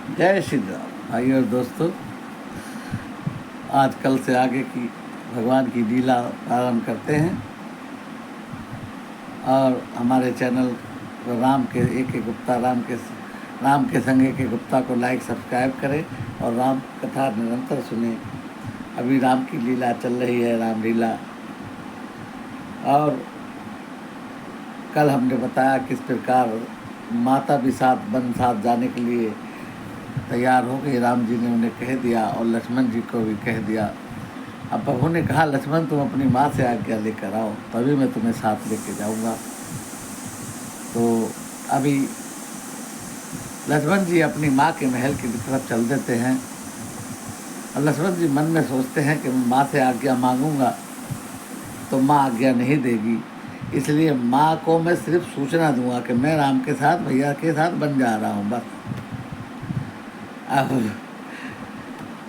जय श्री राम भाई और दोस्तों। आज कल से आगे की भगवान की लीला प्रारंभ करते हैं और हमारे चैनल राम के एक के गुप्ता राम के संग एक के गुप्ता को लाइक सब्सक्राइब करें और राम कथा निरंतर सुने। अभी राम की लीला चल रही है, रामलीला। और कल हमने बताया किस प्रकार माता भी वन साथ जाने के लिए तैयार हो गई। राम जी ने उन्हें कह दिया और लक्ष्मण जी को भी कह दिया। अब प्रभु ने कहा, लक्ष्मण तुम अपनी माँ से आज्ञा लेकर आओ, तभी मैं तुम्हें साथ लेके जाऊंगा। तो अभी लक्ष्मण जी अपनी माँ के महल की तरफ चल देते हैं और लक्ष्मण जी मन में सोचते हैं कि मैं माँ से आज्ञा मांगूंगा तो माँ आज्ञा नहीं देगी, इसलिए माँ को मैं सिर्फ सूचना दूंगा कि मैं राम के साथ, भैया के साथ बन जा रहा हूँ, बस। अब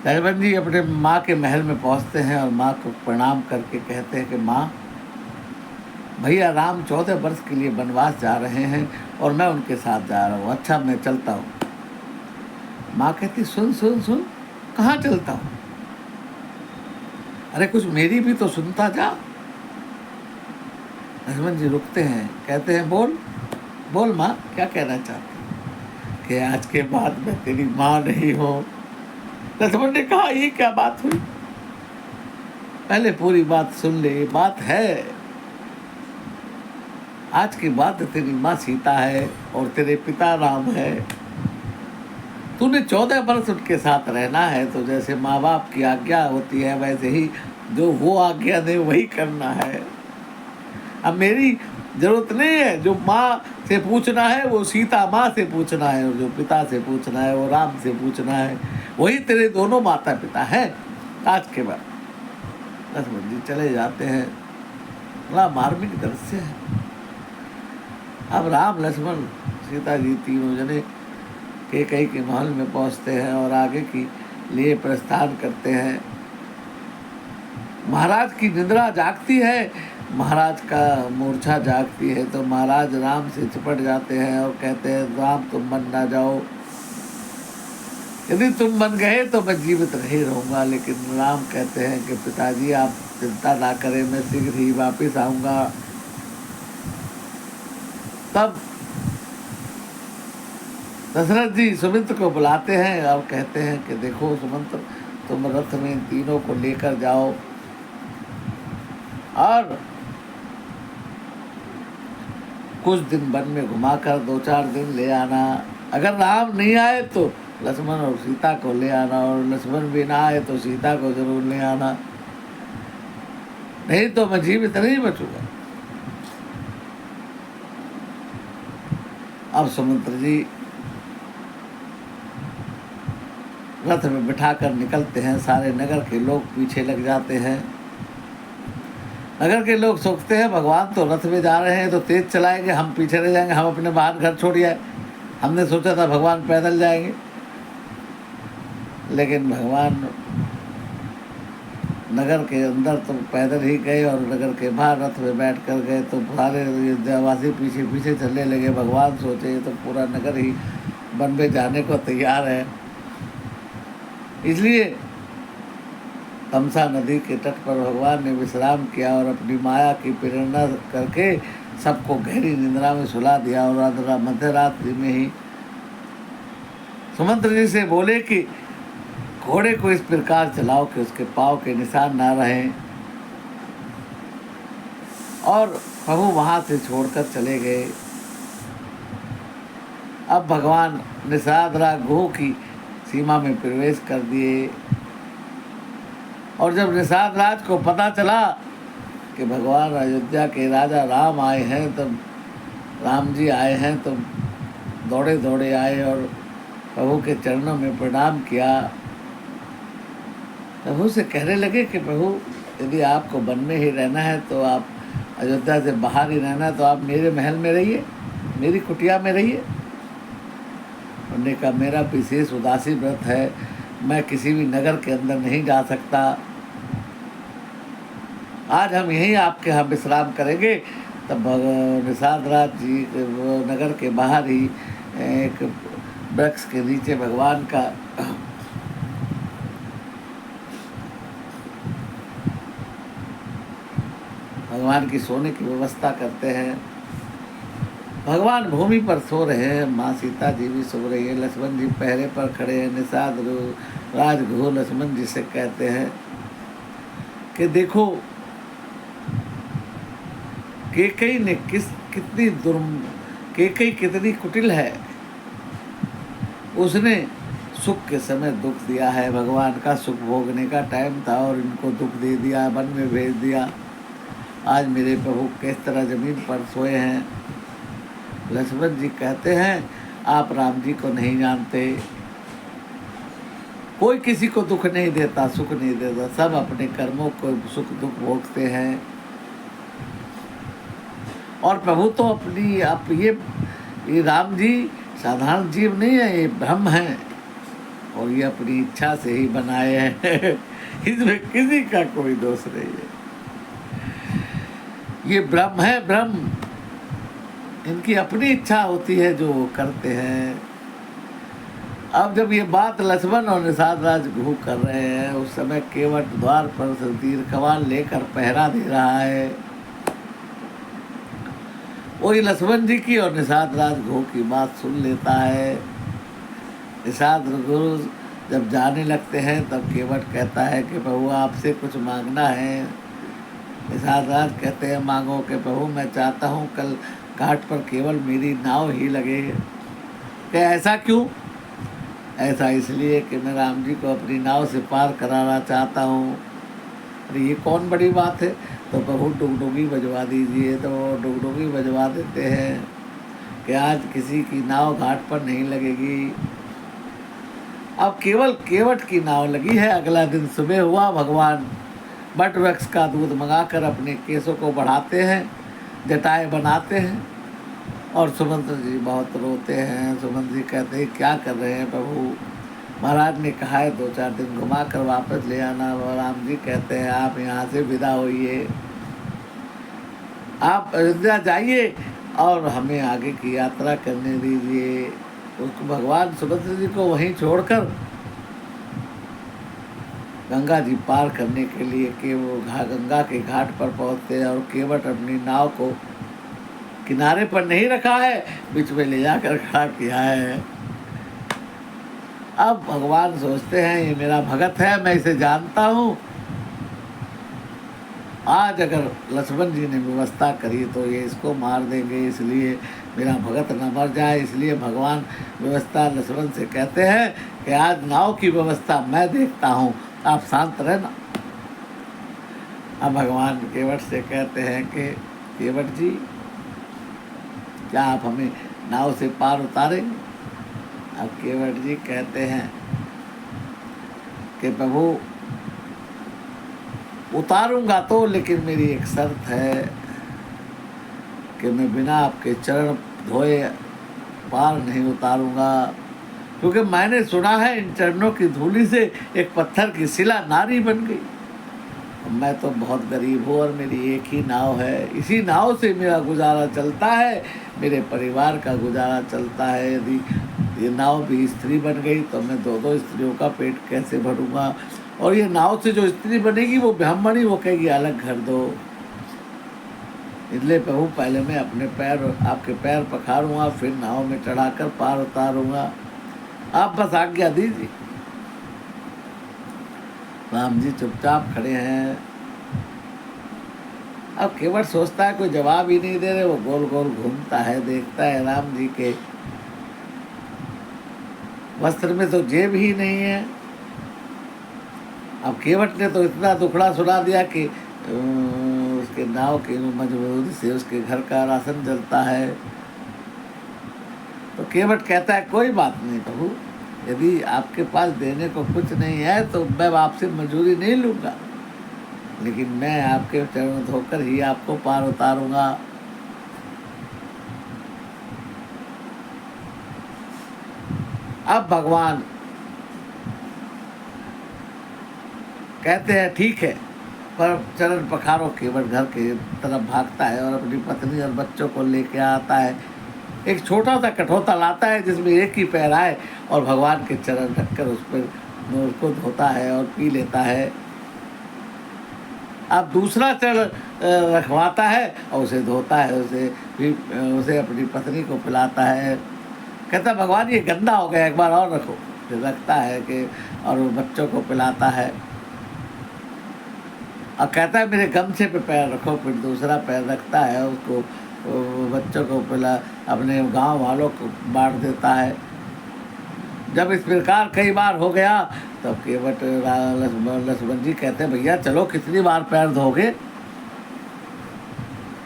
लक्ष्मण जी अपने माँ के महल में पहुँचते हैं और माँ को प्रणाम करके कहते हैं कि माँ, भैया राम 14 वर्ष के लिए वनवास जा रहे हैं और मैं उनके साथ जा रहा हूँ। अच्छा, मैं चलता हूँ। माँ कहती, सुन सुन सुन, कहाँ चलता हूँ? अरे कुछ मेरी भी तो सुनता जा। लक्ष्मण जी रुकते हैं, कहते हैं, बोल बोल माँ, क्या कहना चाहती कि आज के बाद मैं तेरी माँ नहीं हूँ। लक्ष्मण ने कहा, ये क्या बात हुई? पहले पूरी बात सुन ले। बात है, आज के बाद तेरी माँ सीता है और तेरे पिता राम है। तूने 14 वर्ष उनके साथ रहना है, तो जैसे माँ बाप की आज्ञा होती है वैसे ही जो वो आज्ञा दे वही करना है। अब मेरी जरूरत नहीं है, जो माँ से पूछना है वो सीता माँ से पूछना है, और जो पिता से पूछना है वो राम से पूछना है। वही तेरे दोनों माता पिता हैं आज के बाद। लक्ष्मण जी चले जाते हैं। बड़ा मार्मिक दृश्य है। अब राम लक्ष्मण सीता जी तीनों जने कैकेयी के महल में पहुंचते हैं और आगे की लिए प्रस्थान करते हैं। महाराज की निद्रा जागती है, महाराज का मूर्छा जागती है, तो महाराज राम से चिपट जाते हैं और कहते हैं, राम तुम बन ना जाओ, यदि तुम बन गए तो मैं जीवित नहीं रहूंगा। लेकिन राम कहते हैं कि पिताजी आप चिंता ना करें, मैं शीघ्र ही वापस आऊंगा। तब दशरथ जी सुमित्र को बुलाते हैं और कहते हैं कि देखो सुमित्र, तुम रथ में इन तीनों को लेकर जाओ और कुछ दिन वन में घुमाकर 2-4 दिन ले आना। अगर राम नहीं आए तो लक्ष्मण और सीता को ले आना, और लक्ष्मण भी ना आए तो सीता को जरूर ले आना, नहीं तो मैं जीवित नहीं बचूंगा। अब सुमित्र जी रथ में बिठाकर निकलते हैं। सारे नगर के लोग पीछे लग जाते हैं। नगर के लोग सोचते हैं, भगवान तो रथ में जा रहे हैं तो तेज चलाएंगे, हम पीछे रह जाएंगे, हम अपने बाहर घर छोड़ आए। हमने सोचा था भगवान पैदल जाएंगे, लेकिन भगवान नगर के अंदर तो पैदल ही गए और नगर के बाहर रथ में बैठ कर गए। तो सारे अयोध्यावासी पीछे पीछे चलने लगे। भगवान सोचे तो पूरा नगर ही वन में जाने को तैयार है। इसलिए तमसा नदी के तट पर भगवान ने विश्राम किया और अपनी माया की प्रेरणा करके सबको गहरी निद्रा में सुला दिया। और मध्य रात्रि में ही सुमंत्र जी से बोले कि घोड़े को इस प्रकार चलाओ कि उसके पाँव के निशान ना रहें, और प्रभु वहाँ से छोड़कर चले गए। अब भगवान निषाद गुह की सीमा में प्रवेश कर दिए, और जब निषाद राज को पता चला कि भगवान अयोध्या के राजा राम आए हैं, तब राम जी आए हैं, तो दौड़े दौड़े आए और प्रभु के चरणों में प्रणाम किया। प्रभु से कहने लगे कि प्रभु, यदि आपको वन में ही रहना है तो आप अयोध्या से बाहर ही रहना है तो आप मेरे महल में रहिए, मेरी कुटिया में रहिए। उन्होंने कहा, मेरा विशेष उदासी व्रत है, मैं किसी भी नगर के अंदर नहीं जा सकता, आज हम यहीं आपके यहाँ विश्राम करेंगे। तब निषाद राज जी नगर के बाहर ही एक वृक्ष के नीचे भगवान की सोने की व्यवस्था करते हैं। भगवान भूमि पर सो रहे हैं, माँ सीता जी भी सो रही है, लक्ष्मण जी पहरे पर खड़े हैं। निषाद राजगुरु लक्ष्मण जी से कहते हैं कि देखो केकई ने केकई कितनी कुटिल है, उसने सुख के समय दुख दिया है। भगवान का सुख भोगने का टाइम था और इनको दुख दे दिया, वन में भेज दिया। आज मेरे प्रभु किस तरह जमीन पर सोए हैं। लक्ष्मण जी कहते हैं आप राम जी को नहीं जानते, कोई किसी को दुख नहीं देता, सुख नहीं देता, सब अपने कर्मों को सुख दुख भोगते हैं। और प्रभु तो अपनी आप ये राम जी साधारण जीव नहीं है, ये ब्रह्म है और ये अपनी इच्छा से ही बनाए हैं। इसमें किसी का कोई दोष नहीं है। ये ब्रह्म है, ब्रह्म, इनकी अपनी इच्छा होती है जो वो करते हैं। अब जब ये बात लक्ष्मण और निषाद राज घू कर रहे हैं, उस समय केवट द्वार पर तीर कमान लेकर पहरा दे रहा है। वही लक्ष्मण जी की और निषाद राज घू की बात सुन लेता है। निषाद गुरु जब जाने लगते हैं तब केवट कहता है कि प्रभु आपसे कुछ मांगना है। निषाद राज कहते हैं मांगो। कि प्रभु मैं चाहता हूँ कल घाट पर केवल मेरी नाव ही लगे। कि ऐसा क्यों? ऐसा इसलिए कि मैं राम जी को अपनी नाव से पार कराना चाहता हूँ। अरे ये कौन बड़ी बात है? तो प्रभु डुगडुगी बजवा दीजिए। तो वो डुगडुगी बजवा देते हैं कि आज किसी की नाव घाट पर नहीं लगेगी। अब केवल केवट की नाव लगी है। अगला दिन सुबह हुआ, भगवान बट वृक्ष का दूध मंगाकर अपने केसों को बढ़ाते हैं, जटाएं बनाते हैं और सुमंत्र जी बहुत रोते हैं। सुमंत्र जी कहते हैं क्या कर रहे हैं प्रभु? महाराज ने कहा है 2-4 दिन घुमा कर वापस ले आना। राम जी कहते हैं आप यहाँ से विदा होइए, आप अयोध्या जाइए और हमें आगे की यात्रा करने दीजिए। उसको भगवान सुभद्रा जी को वहीं छोड़कर गंगा जी पार करने के लिए कि वो गंगा के घाट पर पहुँचते हैं और केवट अपनी नाव को किनारे पर नहीं रखा है, बीच में ले जाकर खड़ा किया है। अब भगवान सोचते हैं ये मेरा भगत है, मैं इसे जानता हूँ। आज अगर लक्ष्मण जी ने व्यवस्था करी तो ये इसको मार देंगे, इसलिए मेरा भगत न मर जाए। इसलिए भगवान व्यवस्था लक्ष्मण से कहते हैं कि आज नाव की व्यवस्था मैं देखता हूँ, आप शांत रहना। अब भगवान केवट से कहते हैं कि केवट जी क्या आप हमें नाव से पार उतारेंगे? अब केवट जी कहते हैं कि प्रभु उतारूंगा तो, लेकिन मेरी एक शर्त है कि मैं बिना आपके चरण धोए पार नहीं उतारूंगा। क्योंकि मैंने सुना है इन चरणों की धूली से एक पत्थर की शिला नारी बन गई। मैं तो बहुत गरीब हूँ और मेरी एक ही नाव है, इसी नाव से मेरा गुजारा चलता है, मेरे परिवार का गुजारा चलता है। यदि ये नाव भी स्त्री बन गई तो मैं 2-2 स्त्रियों का पेट कैसे भरूंगा? और ये नाव से जो स्त्री बनेगी वो ब्राह्मणी, वो कहेगी अलग घर दो। इसलिए प्रभु पहले मैं अपने पैर, आपके पैर पखारूंगा, फिर नाव में चढ़ाकर पार उतारूंगा, आप बस आज्ञा दीजिए। राम जी चुपचाप खड़े हैं। अब केवट सोचता है कोई जवाब ही नहीं दे रहे। वो गोल गोल घूमता है, देखता है राम जी के वस्त्र में तो जेब ही नहीं है। अब केवट ने तो इतना दुखड़ा सुना दिया कि उसके नाव की मजबूरी से उसके घर का राशन जलता है। तो केवट कहता है कोई बात नहीं प्रभु, यदि आपके पास देने को कुछ नहीं है तो मैं आपसे मजूरी नहीं लूँगा, लेकिन मैं आपके चरण धोकर ही आपको पार उतारूंगा। अब भगवान कहते हैं ठीक है, पर चरण पखारो। केवट घर के तरफ भागता है और अपनी पत्नी और बच्चों को लेके आता है। एक छोटा सा कठौता लाता है जिसमें एक ही पैर आए और भगवान के चरण रखकर उस पर उसको धोता है और पी लेता है। अब दूसरा चरण रखवाता है और उसे धोता है, उसे अपनी पत्नी को पिलाता है। कहता भगवान ये गंदा हो गया, एक बार और रखो। फिर रखता है कि और वो बच्चों को पिलाता है और कहता है मेरे गमछे पे पैर रखो। फिर दूसरा पैर रखता है, उसको बच्चों को पिला, अपने गांव वालों को बांट देता है। जब इस प्रकार कई बार हो गया तब केवट लक्ष्मण जी कहते हैं भैया चलो कितनी बार पैर धोगे,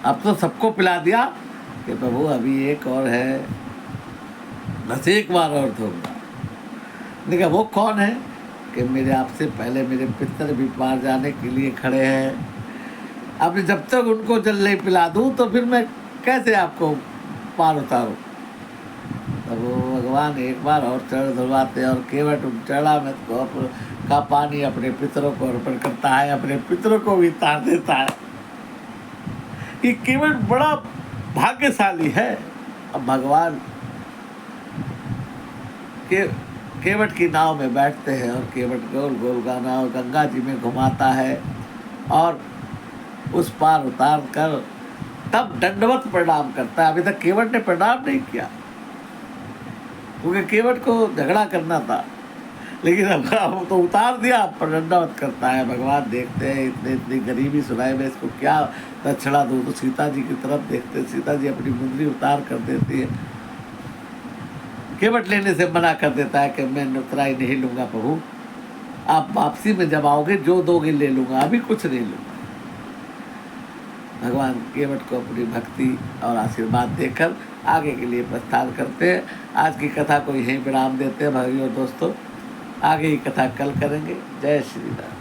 अब तो सबको पिला दिया। कि प्रभु अभी एक और है, बस एक बार और धोऊंगा। देखा वो कौन है कि मेरे आपसे पहले मेरे पितर भी पार जाने के लिए खड़े हैं। अब जब तक उनको जल नहीं पिला दूँ तो फिर मैं कैसे आपको पार उतारूँ। तब वो भगवान एक बार और चरण धुलवाते और केवट चरणामृत का पानी अपने पितरों को अर्पण करता है, अपने पितरों को भी तार देता है। ये केवट बड़ा भाग्यशाली है। अब भगवान केवट की नाव में बैठते हैं और केवट गोल गोल का नाव गंगा जी में घुमाता है और उस पार उतार कर तब दंडवत प्रणाम करता है। अभी तक केवट ने प्रणाम नहीं किया क्योंकि केवट को झगड़ा करना था, लेकिन अब तो उतार दिया, दंडवत करता है। भगवान देखते हैं इतनी गरीबी सुनाए मैं इसको क्या दक्षिणा दूँ, तो सीता जी की तरफ देखते हैं। सीता जी अपनी मुंदरी उतार कर देती है। केवट लेने से मना कर देता है कि मैं उतराई नहीं लूँगा प्रभु, आप वापसी में जब आओगे जो दोगे ले लूँगा, अभी कुछ नहीं लूँगा। भगवान केवट को अपनी भक्ति और आशीर्वाद देकर आगे के लिए प्रस्थान करते हैं। आज की कथा को यहीं विराम देते हैं भाइयों और दोस्तों, आगे की कथा कल करेंगे। जय श्री राम।